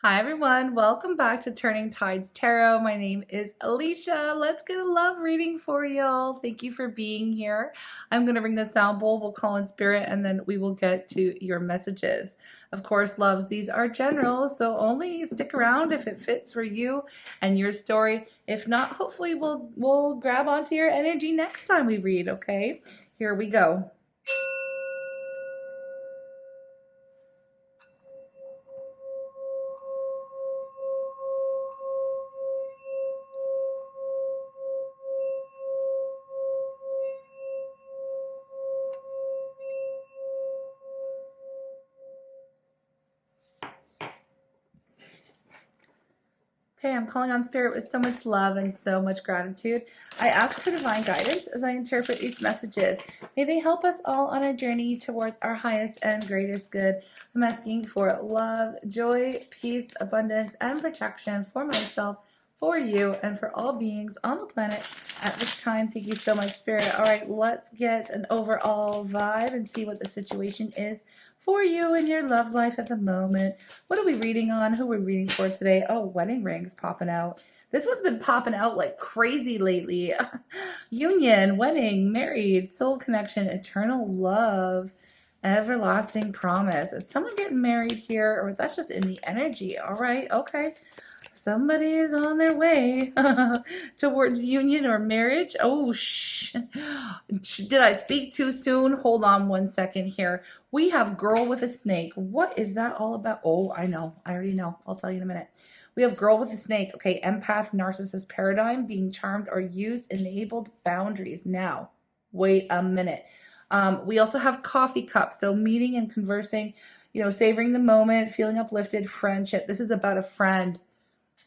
Hi everyone, welcome back to Turning Tides Tarot. My name is Alishia. Let's get a love reading for y'all. Thank you for being here. I'm going to ring the sound bowl, we'll call in spirit, and then we will get to your messages. Of course, loves, these are general, so only stick around if it fits for you and your story. If not, hopefully we'll grab onto your energy next time we read, okay? Here we go. Okay, I'm calling on spirit with so much love and so much gratitude. I ask for divine guidance as I interpret these messages. May they help us all on our journey towards our highest and greatest good. I'm asking for love, joy, peace, abundance, and protection for myself, for you, and for all beings on the planet at this time. Thank you so much, Spirit. All right, let's get an overall vibe and see what the situation is for you in your love life at the moment. What are we reading on? Who are we reading for today? Oh, wedding rings popping out. This one's been popping out like crazy lately. Union, wedding, married, soul connection, eternal love, everlasting promise. Is someone getting married here, or that's just in the energy? All right, okay. Somebody is on their way towards union or marriage. Oh, did I speak too soon? Hold on one second here. We have girl with a snake. What is that all about? Oh, I know. I already know. I'll tell you in a minute. We have girl with a snake. Okay, empath, narcissist paradigm, being charmed or used, enabled boundaries. Now, wait a minute. We also have coffee cup. So meeting and conversing, savoring the moment, feeling uplifted, friendship. This is about a friend.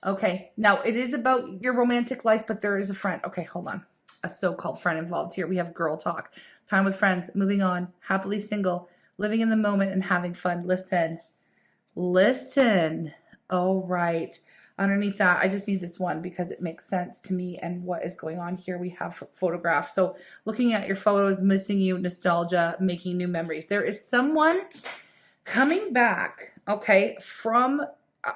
Okay, now it is about your romantic life, but there is a friend. Okay, hold on. A so-called friend involved here. We have girl talk, time with friends, moving on, happily single, living in the moment and having fun. Listen. All right. Underneath that, I just need this one because it makes sense to me and what is going on here. We have photographs. So looking at your photos, missing you, nostalgia, making new memories. There is someone coming back, okay, from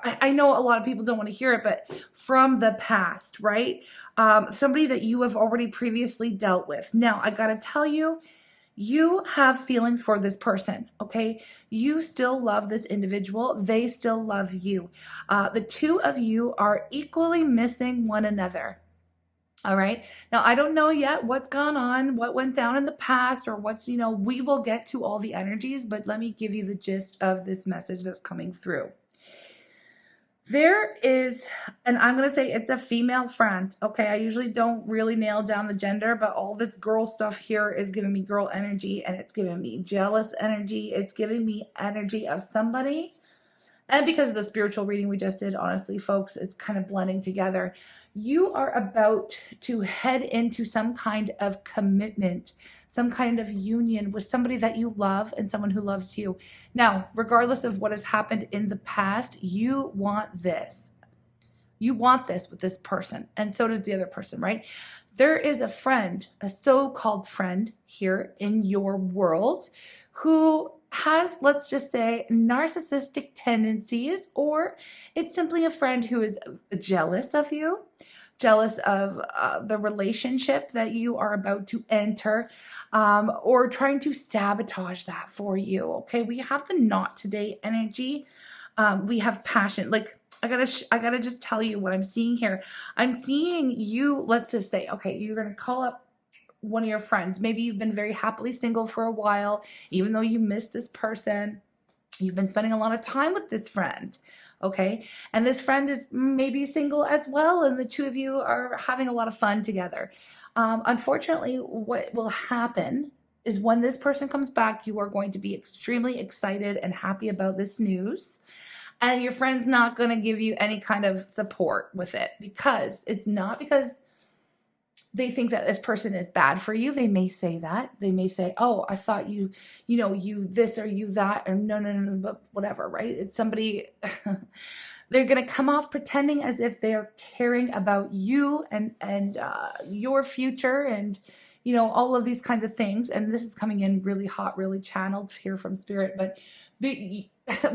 I know a lot of people don't want to hear it, but from the past, right? Somebody that you have already previously dealt with. Now, I got to tell you, you have feelings for this person, okay? You still love this individual. They still love you. The two of you are equally missing one another. All right. Now, I don't know yet what's gone on, what went down in the past, or we will get to all the energies, but let me give you the gist of this message that's coming through. There is, and I'm going to say it's a female friend. Okay. I usually don't really nail down the gender, but all this girl stuff here is giving me girl energy, and it's giving me jealous energy. It's giving me energy of somebody. And because of the spiritual reading we just did, honestly, folks, it's kind of blending together. You are about to head into some kind of commitment, some kind of union with somebody that you love and someone who loves you. Now, regardless of what has happened in the past, you want this. You want this with this person, and so does the other person, right? There is a friend, a so-called friend here in your world who has, let's just say, narcissistic tendencies, or it's simply a friend who is jealous of you, jealous of the relationship that you are about to enter, or trying to sabotage that for you. Okay, we have the not today energy. We have passion. Like, I gotta just tell you what I'm seeing here. I'm seeing you, let's just say, okay, you're gonna call up one of your friends. Maybe you've been very happily single for a while, even though you miss this person. You've been spending a lot of time with this friend, okay? And this friend is maybe single as well, and the two of you are having a lot of fun together. Unfortunately, what will happen is when this person comes back, you are going to be extremely excited and happy about this news. And your friend's not going to give you any kind of support with it, because it's not because they think that this person is bad for you. They may say that. They may say, oh, I thought you this or you that, or no, but whatever, right? It's somebody, they're going to come off pretending as if they're caring about you and your future and, all of these kinds of things. And this is coming in really hot, really channeled here from spirit. But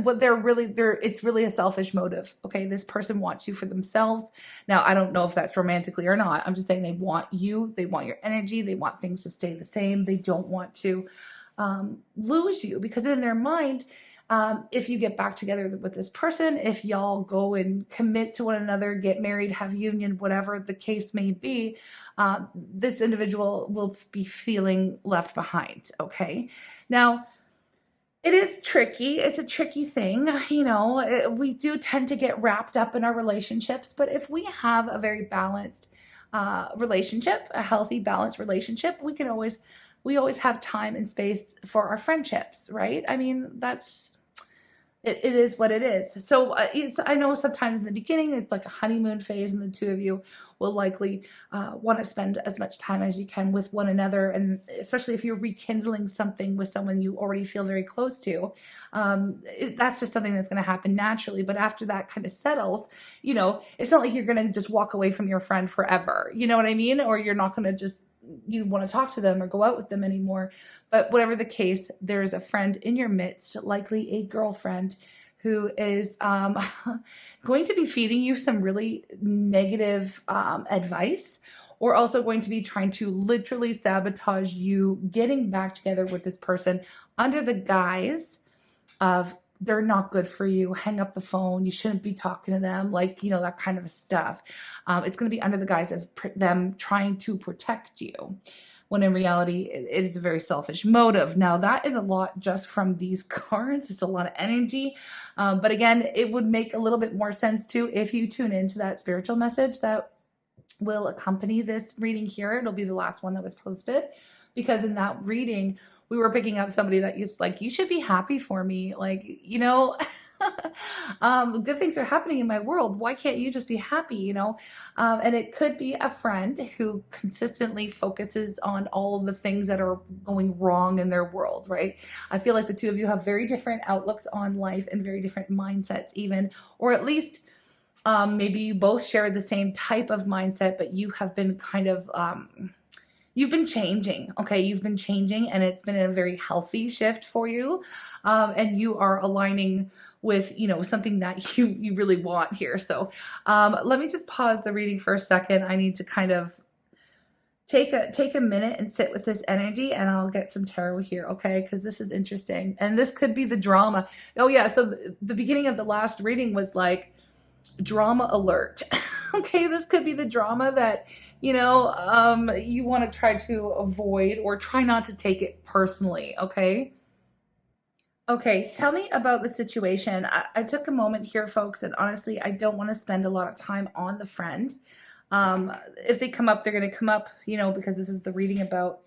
what it's really a selfish motive. Okay. This person wants you for themselves. Now, I don't know if that's romantically or not. I'm just saying they want you, they want your energy, they want things to stay the same. They don't want to lose you, because in their mind, if you get back together with this person, if y'all go and commit to one another, get married, have union, whatever the case may be, this individual will be feeling left behind. Okay. Now, it is tricky. It's a tricky thing. You know, we do tend to get wrapped up in our relationships, but if we have a very balanced relationship, a healthy, balanced relationship, we always have time and space for our friendships, right? I mean, it is what it is. So I know sometimes in the beginning, it's like a honeymoon phase, and the two of you will likely want to spend as much time as you can with one another. And especially if you're rekindling something with someone you already feel very close to, that's just something that's going to happen naturally. But after that kind of settles, you know, it's not like you're going to just walk away from your friend forever. You know what I mean? Or you're not going to just, you want to talk to them or go out with them anymore. But whatever the case, there is a friend in your midst, likely a girlfriend, who is going to be feeding you some really negative advice, or also going to be trying to literally sabotage you getting back together with this person under the guise of they're not good for you, hang up the phone, you shouldn't be talking to them, like, you know, that kind of stuff. It's going to be under the guise of them trying to protect you, when in reality, it is a very selfish motive. Now, that is a lot just from these cards. It's a lot of energy. But again, it would make a little bit more sense too if you tune into that spiritual message that will accompany this reading here. It'll be the last one that was posted, because in that reading, we were picking up somebody that is like, you should be happy for me. Like, you know, good things are happening in my world. Why can't you just be happy, you know? And it could be a friend who consistently focuses on all of the things that are going wrong in their world, right? I feel like the two of you have very different outlooks on life and very different mindsets even, or at least maybe you both share the same type of mindset, but you have been kind of... you've been changing, okay? You've been changing, and it's been a very healthy shift for you. And you are aligning with, you know, something that you really want here. So let me just pause the reading for a second. I need to kind of take a minute and sit with this energy, and I'll get some tarot here, okay? Because this is interesting. And this could be the drama. Oh yeah, so the beginning of the last reading was like, drama alert. Okay, this could be the drama that, you know, you want to try to avoid, or try not to take it personally, okay? Okay, tell me about the situation. I took a moment here, folks, and honestly, I don't want to spend a lot of time on the friend. If they come up, they're going to come up, you know, because this is the reading about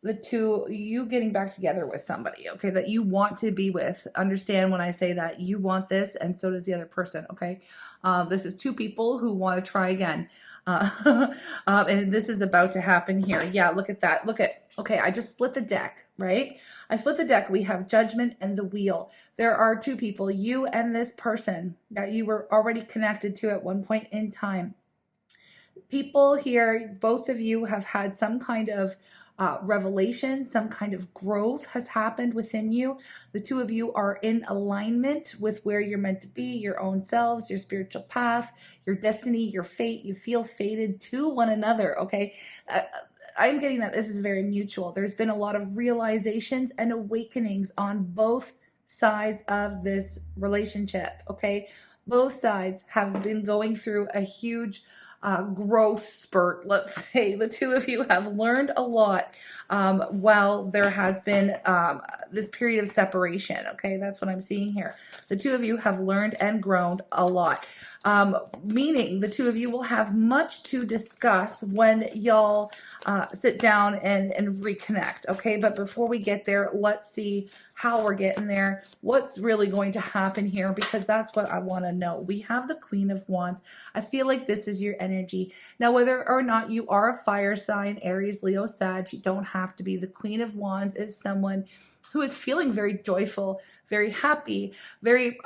the two, you getting back together with somebody, okay, that you want to be with. Understand when I say that you want this, and so does the other person, okay? This is two people who want to try again. And this is about to happen here. Yeah, look at that. Okay, I just split the deck, right? I split the deck. We have Judgment and the Wheel. There are two people, you and this person that you were already connected to at one point in time. People here, both of you have had some kind of revelation, some kind of growth has happened within you. The two of you are in alignment with where you're meant to be, your own selves, your spiritual path, your destiny, your fate. You feel fated to one another, okay? I'm getting that this is very mutual. There's been a lot of realizations and awakenings on both sides of this relationship, okay? Both sides have been going through a huge growth spurt, let's say. The two of you have learned a lot while there has been this period of separation, okay? That's what I'm seeing here. The two of you have learned and grown a lot, meaning the two of you will have much to discuss when y'all sit down and reconnect, okay? But before we get there, let's see how we're getting there, what's really going to happen here, because that's what I want to know. We have the Queen of Wands. I feel like this is your energy. Now, whether or not you are a fire sign, Aries, Leo, Sag, you don't have to be. The Queen of Wands is someone who is feeling very joyful, very happy, very,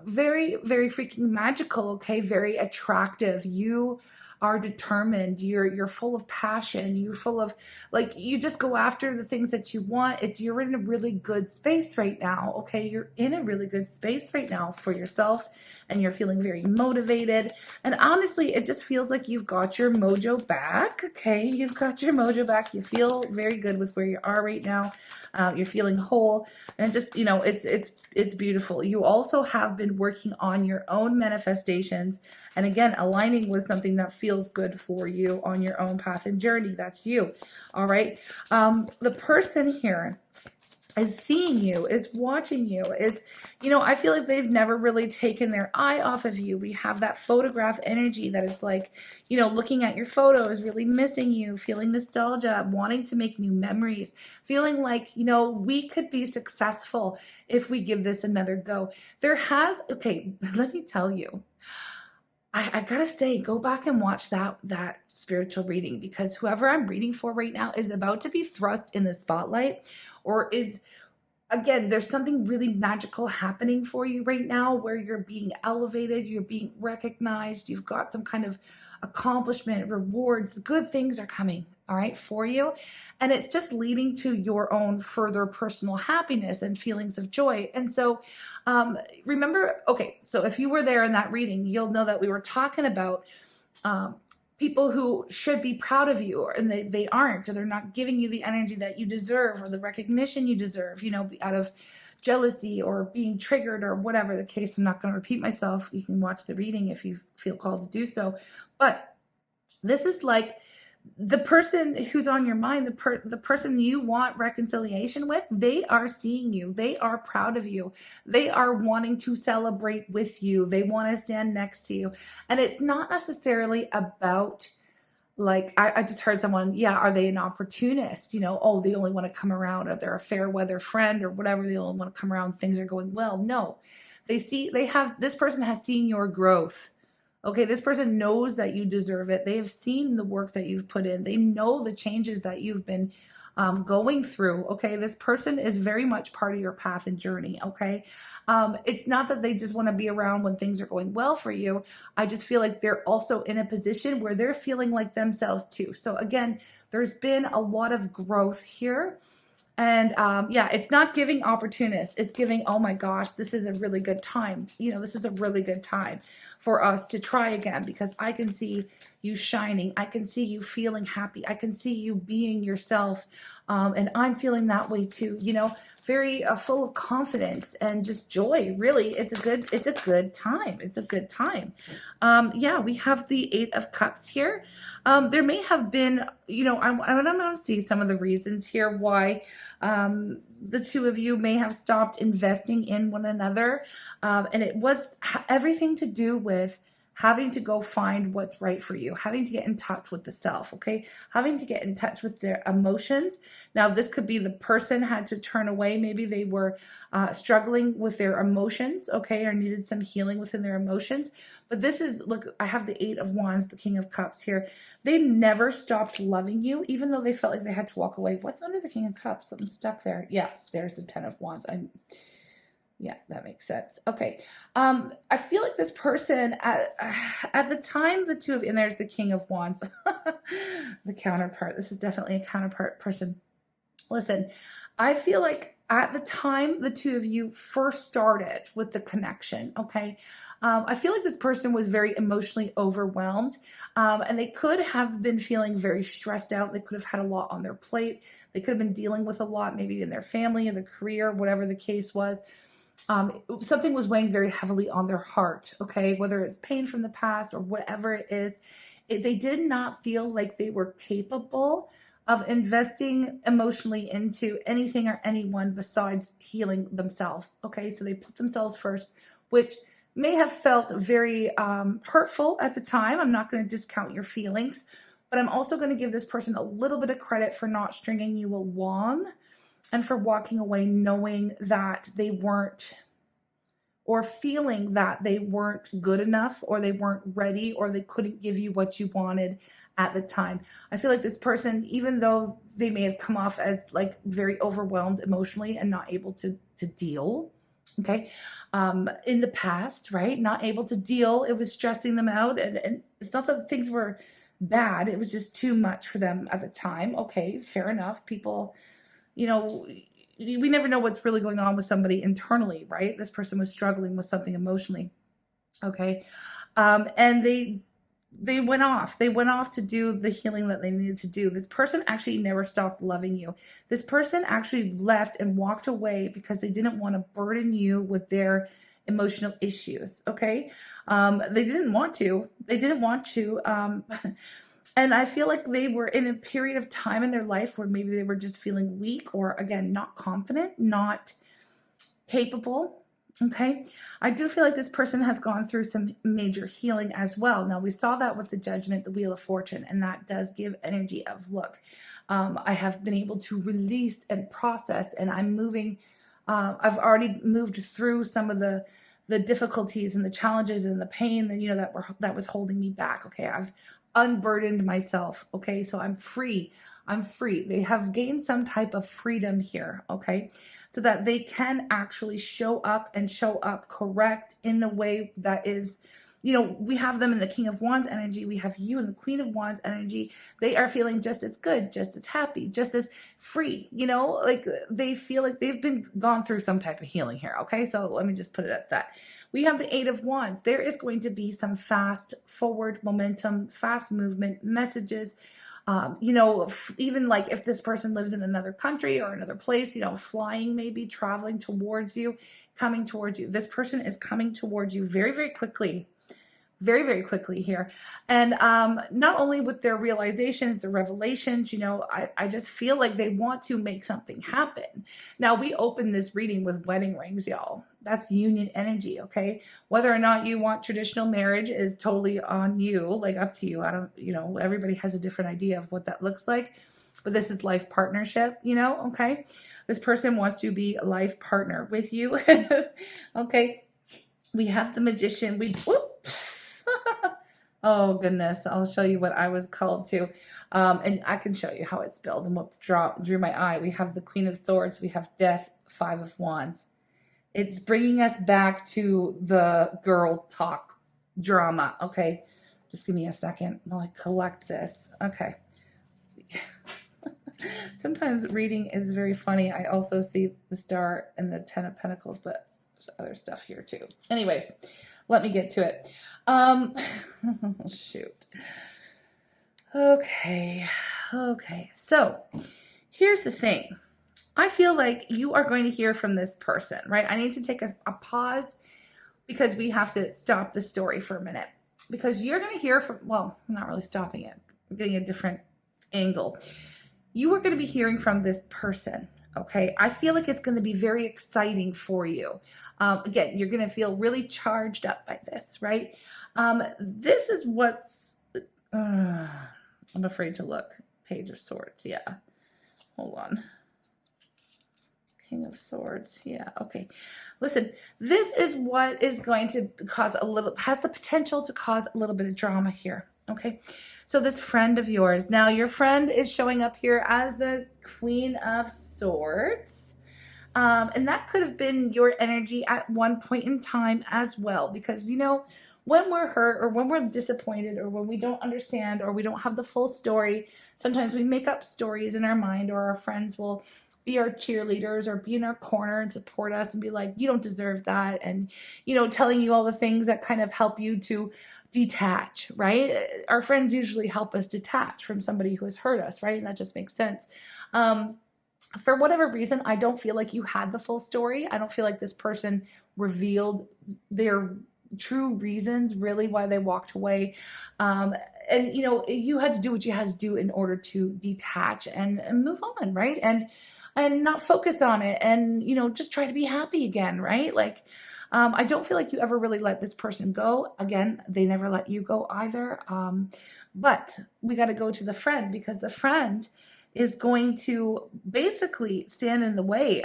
very freaking magical. Okay. Very attractive. You are determined. You're full of passion. You're full of, like, you just go after the things that you want. You're in a really good space right now. Okay. You're in a really good space right now for yourself, and you're feeling very motivated. And honestly, it just feels like you've got your mojo back. Okay. You've got your mojo back. You feel very good with where you are right now. You're feeling whole, and just, it's beautiful. You also have been working on your own manifestations, and again, aligning with something that feels good for you on your own path and journey. That's you. All right. The person here is seeing you, is watching you, is, I feel like they've never really taken their eye off of you. We have that photograph energy that is like, looking at your photos, really missing you, feeling nostalgia, wanting to make new memories, feeling like, we could be successful if we give this another go. Okay, let me tell you, I gotta say, go back and watch that spiritual reading, because whoever I'm reading for right now is about to be thrust in the spotlight, or again, there's something really magical happening for you right now where you're being elevated, you're being recognized, you've got some kind of accomplishment, rewards, good things are coming, all right, for you. And it's just leading to your own further personal happiness and feelings of joy. And so remember, okay, so if you were there in that reading, you'll know that we were talking about people who should be proud of you, and they aren't, or they're not giving you the energy that you deserve or the recognition you deserve, out of jealousy or being triggered or whatever the case. I'm not going to repeat myself. You can watch the reading if you feel called to do so. But this is like the person who's on your mind, the person you want reconciliation with, they are seeing you. They are proud of you. They are wanting to celebrate with you. They want to stand next to you. And it's not necessarily about, like, I just heard someone, are they an opportunist? They only want to come around, or they're a fair weather friend or whatever. They only want to come around, things are going well. No, this person has seen your growth. Okay, this person knows that you deserve it. They have seen the work that you've put in. They know the changes that you've been going through. Okay, this person is very much part of your path and journey. Okay, it's not that they just want to be around when things are going well for you. I just feel like they're also in a position where they're feeling like themselves too. So again, there's been a lot of growth here. And it's not giving opportunists. It's giving, oh my gosh, this is a really good time. This is a really good time for us to try again, because I can see you shining. I can see you feeling happy. I can see you being yourself. And I'm feeling that way too, very full of confidence and just joy. Really, it's a good time. It's a good time. We have the 8 of Cups here. There may have been, I'm going to see some of the reasons here why the two of you may have stopped investing in one another. And it was everything to do with having to go find what's right for you, having to get in touch with the self, okay? Having to get in touch with their emotions. Now, this could be the person had to turn away. Maybe they were struggling with their emotions, okay, or needed some healing within their emotions. But this is, look, I have the 8 of Wands, the King of Cups here. They never stopped loving you, even though they felt like they had to walk away. What's under the King of Cups? Something stuck there. Yeah, there's the 10 of Wands. Yeah, that makes sense. Okay. I feel like this person at the time, the two of, and there's the King of Wands, the counterpart. This is definitely a counterpart person. Listen, I feel like at the time the two of you first started with the connection, okay, I feel like this person was very emotionally overwhelmed, and they could have been feeling very stressed out. They could have had a lot on their plate. They could have been dealing with a lot, maybe in their family, in their career, whatever the case was. Something was weighing very heavily on their heart, okay, whether it's pain from the past or whatever it is. They did not feel like they were capable of investing emotionally into anything or anyone besides healing themselves, okay? So they put themselves first, which may have felt very hurtful at the time. I'm not going to discount your feelings, but I'm also going to give this person a little bit of credit for not stringing you along and for walking away knowing that they weren't, or feeling that they weren't good enough, or they weren't ready, or they couldn't give you what you wanted at the time. I feel like this person, even though they may have come off as like very overwhelmed emotionally and not able to deal Okay. In the past, right? Not able to deal. It was stressing them out. And it's not that things were bad. It was just too much for them at the time. Okay. Fair enough. People, you know, we never know what's really going on with somebody internally, right? This person was struggling with something emotionally. Okay. And they went off. They went off to do the healing that they needed to do. This person actually never stopped loving you. This person actually left and walked away because they didn't want to burden you with their emotional issues. Okay. They didn't want to. They didn't want to. And I feel like they were in a period of time in their life where maybe they were just feeling weak, or again, not confident, not capable. Okay. I do feel like this person has gone through some major healing as well. Now, we saw that with the Judgment, the Wheel of Fortune, and that does give energy of, look, I have been able to release and process, and I'm moving. I've already moved through some of the difficulties and the challenges and the pain that, you know, that was holding me back. Okay. I've unburdened myself. Okay. So I'm free. I'm free. They have gained some type of freedom here. Okay. So that they can actually show up and show up correct in the way that is, you know, we have them in the King of Wands energy. We have you in the Queen of Wands energy. They are feeling just as good, just as happy, just as free, you know, like they feel like they've been gone through some type of healing here. Okay. So let me just put it at that. We have the Eight of Wands. There is going to be some fast forward momentum, fast movement messages. You know, even like if this person lives in another country or another place, you know, flying, maybe traveling towards you, coming towards you. This person is coming towards you very, very quickly. Very, very quickly here. And not only with their realizations, their revelations, you know, I just feel like they want to make something happen. Now, we open this reading with wedding rings, y'all. That's union energy, okay? Whether or not you want traditional marriage is totally on you, like up to you. I don't, you know, everybody has a different idea of what that looks like. But this is life partnership, you know, okay? This person wants to be a life partner with you, okay? We have the Magician. Whoops. Oh goodness, I'll show you what I was called to. And I can show you how it's spelled and what drew my eye. We have the Queen of Swords. We have Death, Five of Wands. It's bringing us back to the girl talk drama. Okay, just give me a second while I collect this. Okay. Sometimes reading is very funny. I also see the Star and the Ten of Pentacles, but there's other stuff here too. Anyways, let me get to it. Shoot. Okay. So here's the thing. I feel like you are going to hear from this person, right? I need to take a pause because we have to stop the story for a minute, because you're going to hear from, well, I'm not really stopping it. I'm getting a different angle. You are going to be hearing from this person. Okay. I feel like it's going to be very exciting for you. Again, you're going to feel really charged up by this, right? This is what's, I'm afraid to look. Page of Swords. Yeah. Hold on. King of Swords. Yeah. Okay. Listen, this is what is going to cause has the potential to cause a little bit of drama here. Okay. So this friend of yours, now your friend is showing up here as the Queen of Swords. And that could have been your energy at one point in time as well, because, you know, when we're hurt or when we're disappointed or when we don't understand or we don't have the full story, sometimes we make up stories in our mind, or our friends will be our cheerleaders or be in our corner and support us and be like, you don't deserve that. And, you know, telling you all the things that kind of help you to detach, right? Our friends usually help us detach from somebody who has hurt us, right? And that just makes sense. For whatever reason, I don't feel like you had the full story. I don't feel like this person revealed their true reasons really why they walked away. And, you know, you had to do what you had to do in order to detach and move on, right? And not focus on it and, you know, just try to be happy again, right? Like, I don't feel like you ever really let this person go. Again, they never let you go either. But we got to go to the friend, because the friend is going to basically stand in the way,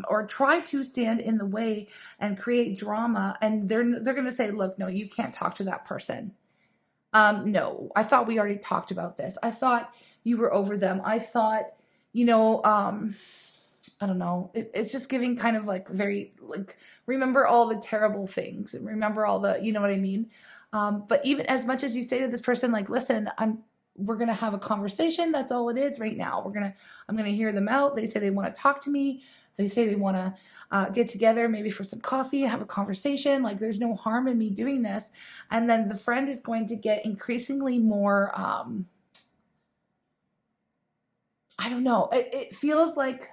or try to stand in the way and create drama. And they're going to say, look, no, you can't talk to that person. No, I thought we already talked about this. I thought you were over them. I thought, you know, I don't know. It's just giving kind of like very like remember all the terrible things and remember all the, you know what I mean? But even as much as you say to this person, like, listen, we're gonna have a conversation. That's all it is right now. I'm gonna hear them out. They say they want to talk to me. They say they want to get together, maybe for some coffee and have a conversation. Like, there's no harm in me doing this. And then the friend is going to get increasingly more. I don't know. It feels like.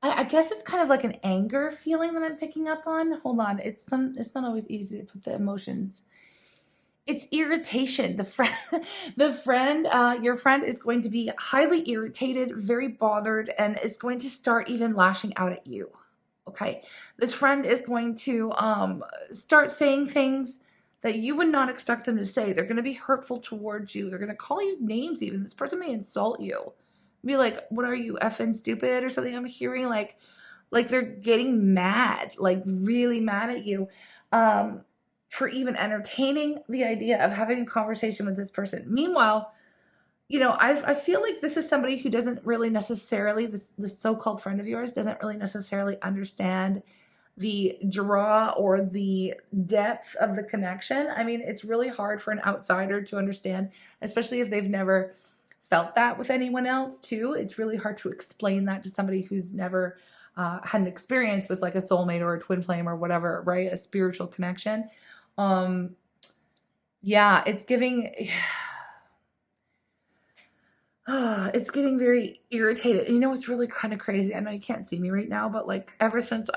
I guess it's kind of like an anger feeling that I'm picking up on. Hold on. It's not always easy to put the emotions. It's irritation. Your friend is going to be highly irritated, very bothered, and is going to start even lashing out at you. Okay. This friend is going to start saying things that you would not expect them to say. They're going to be hurtful towards you. They're going to call you names even. This person may insult you. Be like, what are you, effing stupid or something? I'm hearing like they're getting mad, like really mad at you for even entertaining the idea of having a conversation with this person. Meanwhile, you know, I feel like this is somebody who doesn't really necessarily, this so-called friend of yours doesn't really necessarily understand the draw or the depth of the connection. I mean, it's really hard for an outsider to understand, especially if they've never felt that with anyone else too. It's really hard to explain that to somebody who's never had an experience with like a soulmate or a twin flame or whatever, right? A spiritual connection. Yeah, it's giving, it's getting very irritated. And you know, what's really kind of crazy. I know you can't see me right now, but like ever since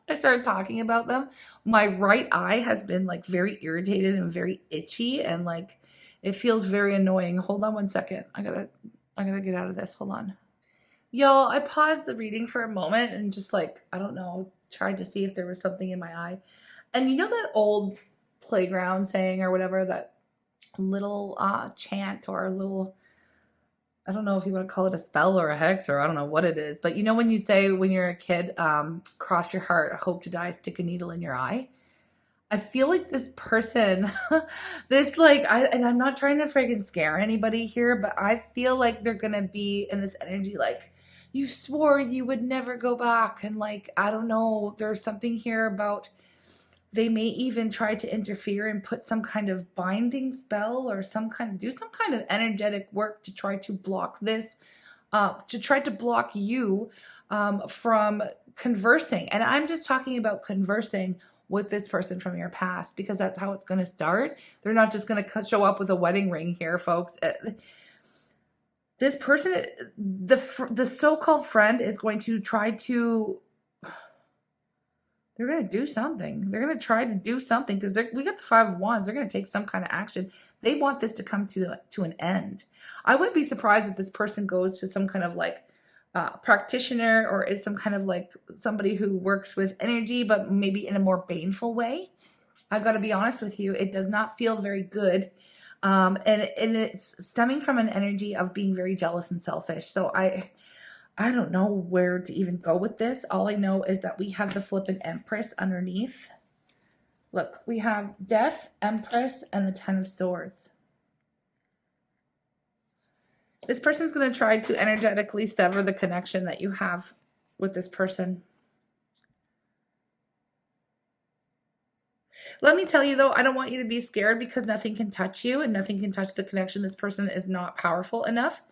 I started talking about them, my right eye has been like very irritated and very itchy and like, it feels very annoying. Hold on one second. I gotta get out of this. Hold on. Y'all, I paused the reading for a moment and just like, I don't know, tried to see if there was something in my eye. And you know that old playground saying or whatever, that little chant or a little, I don't know if you want to call it a spell or a hex or I don't know what it is. But you know when you say when you're a kid, cross your heart, hope to die, stick a needle in your eye? I feel like this person, and I'm not trying to friggin' scare anybody here, but I feel like they're going to be in this energy like, you swore you would never go back. And like, I don't know, there's something here about they may even try to interfere and put some kind of binding spell or do some kind of energetic work to try to block this, to try to block you from conversing. And I'm just talking about conversing with this person from your past, because that's how it's going to start. They're not just going to show up with a wedding ring here, folks. This person, the so-called friend, is going to try to, they're going to do something. They're going to try to do something because we got the 5 of Wands. They're going to take some kind of action. They want this to come to an end. I wouldn't be surprised if this person goes to some kind of like practitioner or is some kind of like somebody who works with energy, but maybe in a more baneful way. I got to be honest with you. It does not feel very good. And it's stemming from an energy of being very jealous and selfish. So I don't know where to even go with this. All I know is that we have the flippant Empress underneath. Look, we have Death, Empress, and the 10 of Swords. This person's going to try to energetically sever the connection that you have with this person. Let me tell you, though, I don't want you to be scared because nothing can touch you and nothing can touch the connection. This person is not powerful enough.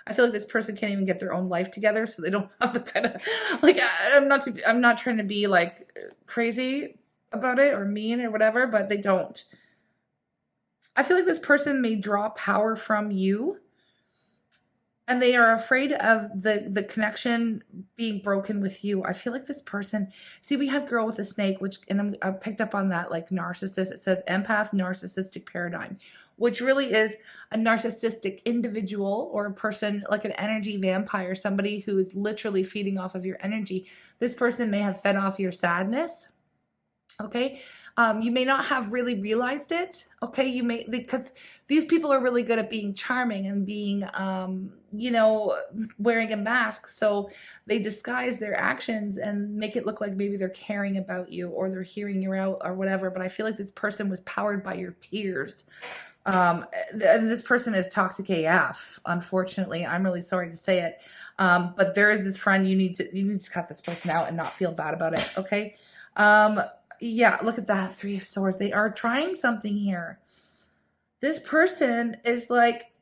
I feel like this person can't even get their own life together, so they don't have the kind of, like, I'm not trying to be, like, crazy about it or mean or whatever, but they don't. I feel like this person may draw power from you, and they are afraid of the connection being broken with you. I feel like this person, see, we have girl with a snake, and I picked up on that, like narcissist. It says empath, narcissistic paradigm, which really is a narcissistic individual or a person like an energy vampire, somebody who is literally feeding off of your energy. This person may have fed off your sadness. Okay. You may not have really realized it. Okay. You may, because these people are really good at being charming and being, wearing a mask. So they disguise their actions and make it look like maybe they're caring about you or they're hearing you out or whatever. But I feel like this person was powered by your tears. And this person is toxic AF. Unfortunately, I'm really sorry to say it. But there is this friend, you need to cut this person out and not feel bad about it. Okay. Yeah, look at that 3 of Swords. They are trying something here. This person is like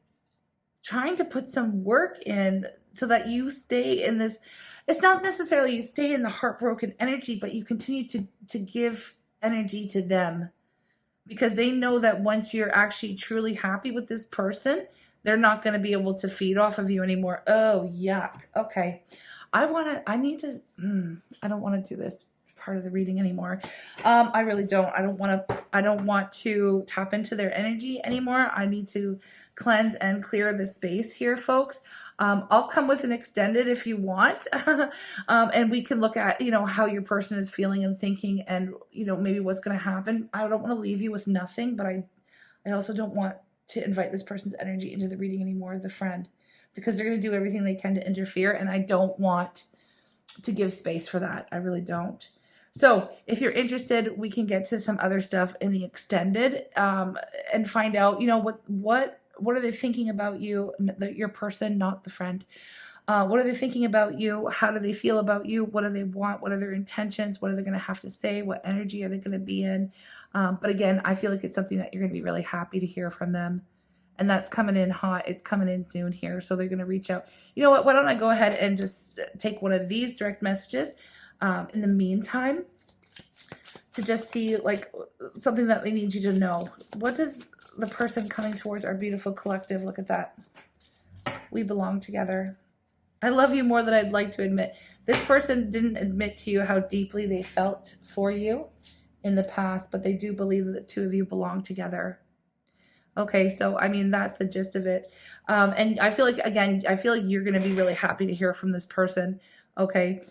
trying to put some work in so that you stay in this. It's not necessarily you stay in the heartbroken energy, but you continue to give energy to them, because they know that once you're actually truly happy with this person, they're not going to be able to feed off of you anymore. Oh, yuck. Okay. I don't want to do this part of the reading anymore. I really don't. I don't want to tap into their energy anymore. I need to cleanse and clear the space here, folks. I'll come with an extended if you want. And we can look at, how your person is feeling and thinking, and, maybe what's going to happen. I don't want to leave you with nothing, but I also don't want to invite this person's energy into the reading anymore, the friend, because they're going to do everything they can to interfere. And I don't want to give space for that. I really don't. So if you're interested, we can get to some other stuff in the extended, and find out, what are they thinking about you, your person, not the friend. What are they thinking about you? How do they feel about you? What do they want? What are their intentions? What are they going to have to say? What energy are they going to be in? But again, I feel like it's something that you're going to be really happy to hear from them. And that's coming in hot. It's coming in soon here. So they're going to reach out. You know what? Why don't I go ahead and just take one of these direct messages in the meantime, to just see like something that they need you to know. What does the person coming towards our beautiful collective, look at that. We belong together. I love you more than I'd like to admit. This person didn't admit to you how deeply they felt for you in the past, but they do believe that the two of you belong together. Okay, so I mean, that's the gist of it. And I feel like, again, you're going to be really happy to hear from this person. Okay.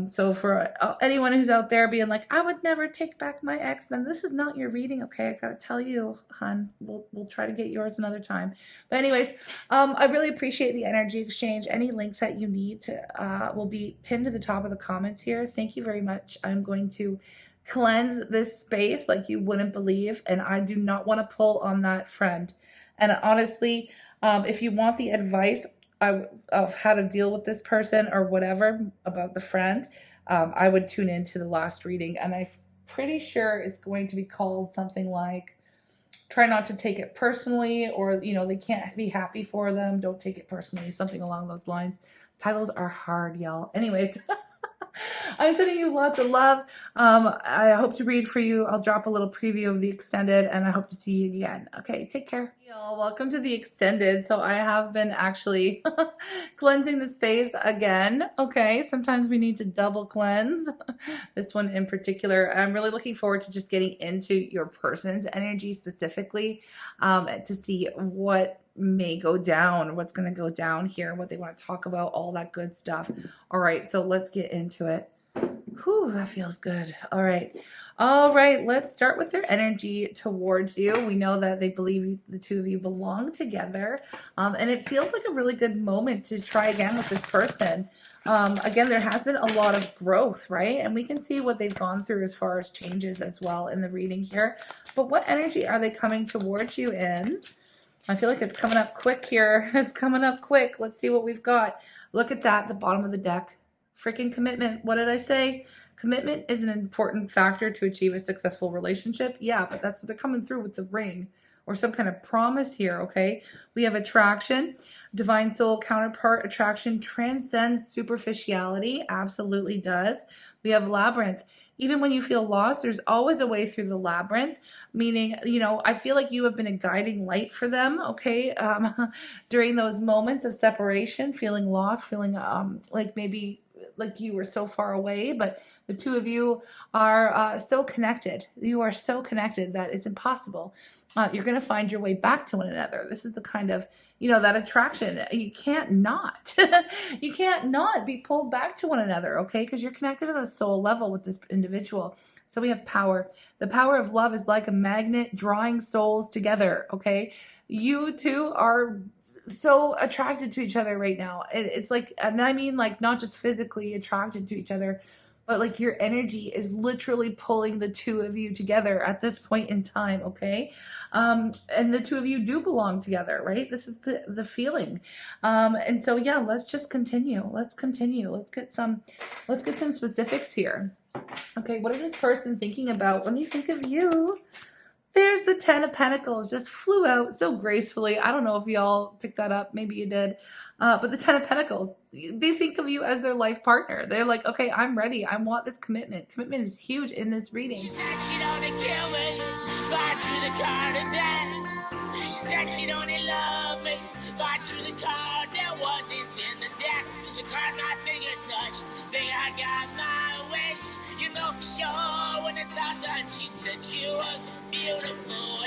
So for anyone who's out there being like, I would never take back my ex, then this is not your reading. Okay. I got to tell you, hon, we'll try to get yours another time. But anyways, I really appreciate the energy exchange. Any links that you need to, will be pinned to the top of the comments here. Thank you very much. I'm going to cleanse this space like you wouldn't believe. And I do not want to pull on that friend. And honestly, if you want the advice of how to deal with this person or whatever about the friend, I would tune into the last reading. And I'm pretty sure it's going to be called something like, try not to take it personally, or, they can't be happy for them. Don't take it personally. Something along those lines. Titles are hard, y'all. Anyways. I'm sending you lots of love. I hope to read for you. I'll drop a little preview of the extended, and I hope to see you again. Okay, take care. Y'all, welcome to the extended. So I have been actually cleansing the space again. Okay, sometimes we need to double cleanse. This one in particular. I'm really looking forward to just getting into your person's energy specifically, to see what may go down, what's going to go down here, what they want to talk about, all that good stuff. All right, so let's get into it. Whew, that feels good. All right, let's start with their energy towards you. We know that they believe the two of you belong together, and it feels like a really good moment to try again with this person. Again, there has been a lot of growth, right? And we can see what they've gone through as far as changes as well in the reading here. But what energy are they coming towards you in? I feel like it's coming up quick here. It's coming up quick. Let's see what we've got. Look at that, the bottom of the deck. Freaking commitment. What did I say? Commitment is an important factor to achieve a successful relationship. Yeah, but that's what they're coming through with the ring or some kind of promise here, okay? We have attraction, divine soul counterpart. Attraction transcends superficiality. Absolutely does. We have labyrinth. Even when you feel lost, there's always a way through the labyrinth, meaning, I feel like you have been a guiding light for them, okay? During those moments of separation, feeling lost, feeling like maybe like you were so far away, but the two of you are so connected. You are so connected that it's impossible. You're going to find your way back to one another. This is the kind of, that attraction. You can't not. You can't not be pulled back to one another, okay? Because you're connected at a soul level with this individual. So we have power. The power of love is like a magnet drawing souls together, okay? You two are so attracted to each other right now. It's like, and I mean like not just physically attracted to each other, but like your energy is literally pulling the two of you together at this point in time, okay? And the two of you do belong together, right? This is the feeling. And so yeah, let's just continue. Let's continue. Let's get some specifics here. Okay, what is this person thinking about when they think of you? There's the 10 of Pentacles, just flew out so gracefully. I don't know if y'all picked that up. Maybe you did. But the 10 of Pentacles, they think of you as their life partner. They're like, okay, I'm ready. I want this commitment. Commitment is huge in this reading. She said she'd only kill me if I drew the card of death. She said she'd only love me if I drew the card that wasn't in the deck. The card my finger touched, think I got my wish. You know for sure when it's all done, she said she was beautiful.